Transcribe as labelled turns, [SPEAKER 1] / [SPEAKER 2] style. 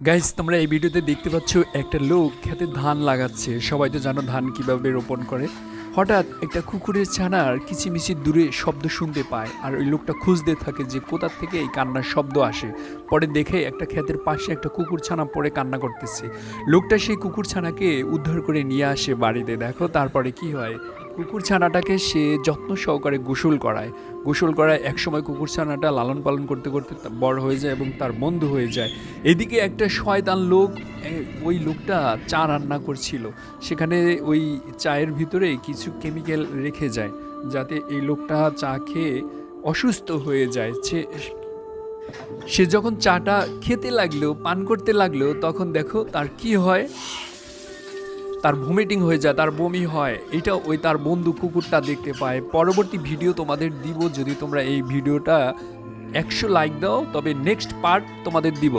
[SPEAKER 1] Guys, তোমরা এই ভিডিওতে দেখতে পাচ্ছ একটা লোক খেতে ধান লাগাচ্ছে। সবাই তো জানো ধান কিভাবে রোপণ করে। হঠাৎ একটা কুকুরের ছানার কিচিমিচি দূরে শব্দ শুনতে পায়, আর ওই লোকটা খুঁজতে থাকে যে কোথা থেকে এই কান্নার শব্দ আসে। পরে দেখে একটা ক্ষেতের পাশে একটা কুকুর ছানা পড়ে কান্না করতেছে। লোকটা সেই কুকুর ছানাকে উদ্ধার করে নিয়ে আসে বাড়িতে। দেখো তারপরে কি হয়। কুকুর ছানাটাকে সে যত্ন সহকারে গোসল করায় একসময় কুকুর ছানাটা লালন পালন করতে করতে বড় হয়ে যায় এবং তার বন্ধু হয়ে যায়। এদিকে একটা শয়তান লোক, ওই লোকটা চা রান্না করছিল। সেখানে ওই চায়ের ভিতরে কিছু কেমিক্যাল রেখে যায়, যাতে এই লোকটা চা খেয়ে অসুস্থ হয়ে যায়। সে যখন চাটা খেতে লাগলো, পান করতে লাগলো, তখন দেখো তার কি হয়। তার ভমিটিং হয়ে যায়, তার বমি হয়। এটা ওই তার বন্ধু কুকুরটা দেখতে পায়। পরবর্তী ভিডিও তোমাদের দিব, যদি তোমরা এই ভিডিওটা 100 লাইক দাও তবে নেক্সট পার্ট তোমাদের দিব।